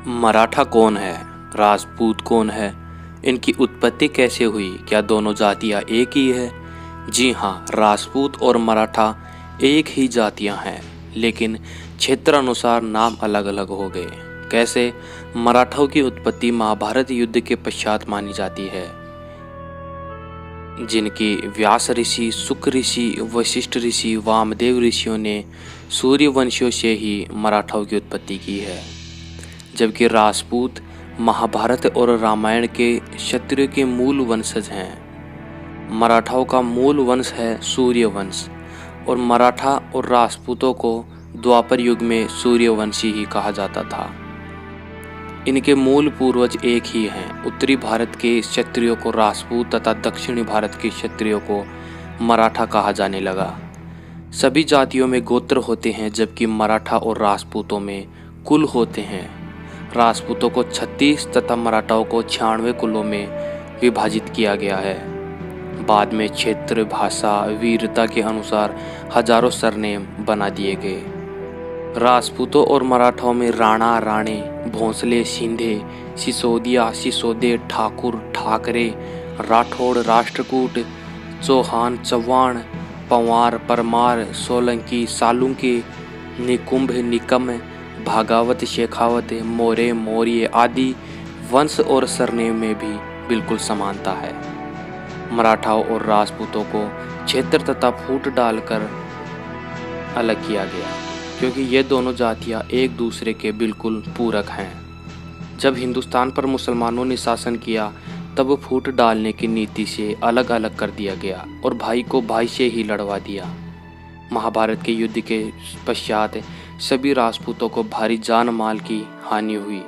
मराठा कौन है? राजपूत कौन है? इनकी उत्पत्ति कैसे हुई? क्या दोनों जातियां एक ही है? जी हाँ, राजपूत और मराठा एक ही जातियां हैं, लेकिन क्षेत्र अनुसार नाम अलग अलग हो गए। कैसे? मराठाओं की उत्पत्ति महाभारत युद्ध के पश्चात मानी जाती है, जिनकी व्यास ऋषि, शुक ऋषि, वशिष्ठ ऋषि, वामदेव ऋषियों ने सूर्यवंशियों से ही मराठाओं की उत्पत्ति की है। जबकि राजपूत महाभारत और रामायण के क्षत्रिय के मूल वंशज हैं। मराठाओं का मूल वंश है सूर्य वंश, और मराठा और राजपूतों को द्वापर युग में सूर्यवंशी ही कहा जाता था। इनके मूल पूर्वज एक ही हैं। उत्तरी भारत के क्षत्रियों को राजपूत तथा दक्षिणी भारत के क्षत्रियों को मराठा कहा जाने लगा। सभी जातियों में गोत्र होते हैं, जबकि मराठा और राजपूतों में कुल होते हैं। राजपूतों को 36 तथा मराठाओं को 96 कुलों में विभाजित किया गया है। बाद में क्षेत्र, भाषा, वीरता के अनुसार हजारों सरनेम बना दिए गए। राजपूतों और मराठाओं में राणा, राणे, भोंसले, सिंधे, सिसोदिया, सिसोदे, ठाकुर, ठाकरे, राठौड़, राष्ट्रकूट, चौहान, चौहान, पंवार, परमार, सोलंकी, सालुंके, निकुंभ, निकम, भागावत, शेखावत, मौर्य, मौर्य आदि वंश और सरनेम में भी बिल्कुल समानता है। मराठाओं और राजपूतों को क्षेत्र तथा फूट डालकर अलग किया गया, क्योंकि ये दोनों जातियां एक दूसरे के बिल्कुल पूरक हैं। जब हिंदुस्तान पर मुसलमानों ने शासन किया, तब फूट डालने की नीति से अलग अलग कर दिया गया और भाई को भाई से ही लड़वा दिया। महाभारत के युद्ध के पश्चात सभी राजपूतों को भारी जान माल की हानि हुई,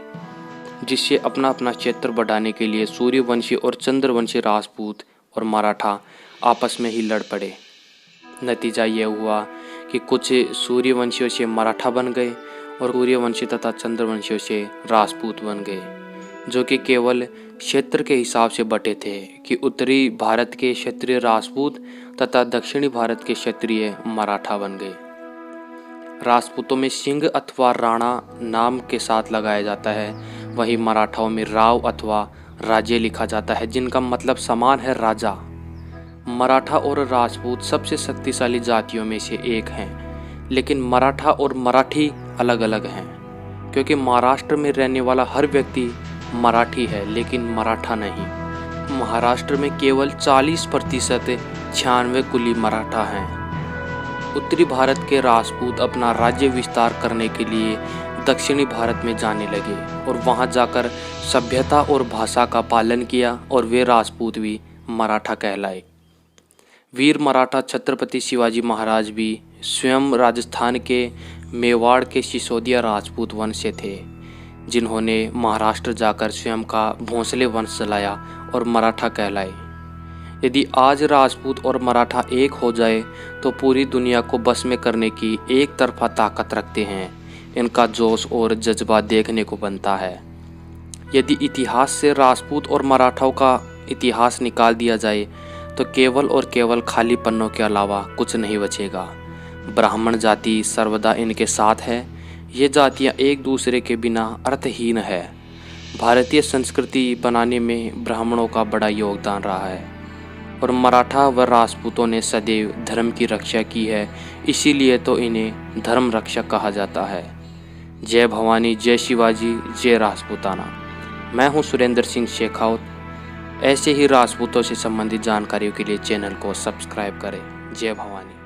जिससे अपना अपना क्षेत्र बढ़ाने के लिए सूर्यवंशी और चंद्रवंशी राजपूत और मराठा आपस में ही लड़ पड़े। नतीजा यह हुआ कि कुछ सूर्यवंशियों से मराठा बन गए और सूर्यवंशी तथा चंद्रवंशियों से राजपूत बन गए, जो कि केवल क्षेत्र के हिसाब से बटे थे कि उत्तरी भारत के क्षत्रिय राजपूत तथा दक्षिणी भारत के क्षत्रिय मराठा बन गए। राजपूतों में सिंह अथवा राणा नाम के साथ लगाया जाता है, वहीं मराठाओं में राव अथवा राजे लिखा जाता है, जिनका मतलब समान है राजा। मराठा और राजपूत सबसे शक्तिशाली जातियों में से एक हैं, लेकिन मराठा और मराठी अलग अलग हैं, क्योंकि महाराष्ट्र में रहने वाला हर व्यक्ति मराठी है, लेकिन मराठा नहीं। महाराष्ट्र में केवल 40% 96 कुली मराठा हैं। उत्तरी भारत के राजपूत अपना राज्य विस्तार करने के लिए दक्षिणी भारत में जाने लगे और वहां जाकर सभ्यता और भाषा का पालन किया, और वे राजपूत भी मराठा कहलाए। वीर मराठा छत्रपति शिवाजी महाराज भी स्वयं राजस्थान के मेवाड़ के सिसोदिया राजपूत वंश से थे, जिन्होंने महाराष्ट्र जाकर स्वयं का भोंसले वंश चलाया और मराठा कहलाए। यदि आज राजपूत और मराठा एक हो जाए तो पूरी दुनिया को बस में करने की एक तरफा ताकत रखते हैं। इनका जोश और जज्बा देखने को बनता है। यदि इतिहास से राजपूत और मराठाओं का इतिहास निकाल दिया जाए तो केवल और केवल खाली पन्नों के अलावा कुछ नहीं बचेगा। ब्राह्मण जाति सर्वदा इनके साथ है। ये जातियाँ एक दूसरे के बिना अर्थहीन है। भारतीय संस्कृति बनाने में ब्राह्मणों का बड़ा योगदान रहा है, और मराठा व राजपूतों ने सदैव धर्म की रक्षा की है, इसीलिए तो इन्हें धर्म रक्षक कहा जाता है। जय भवानी, जय शिवाजी, जय राजपूताना। मैं हूं सुरेंद्र सिंह शेखावत। ऐसे ही राजपूतों से संबंधित जानकारियों के लिए चैनल को सब्सक्राइब करें। जय भवानी।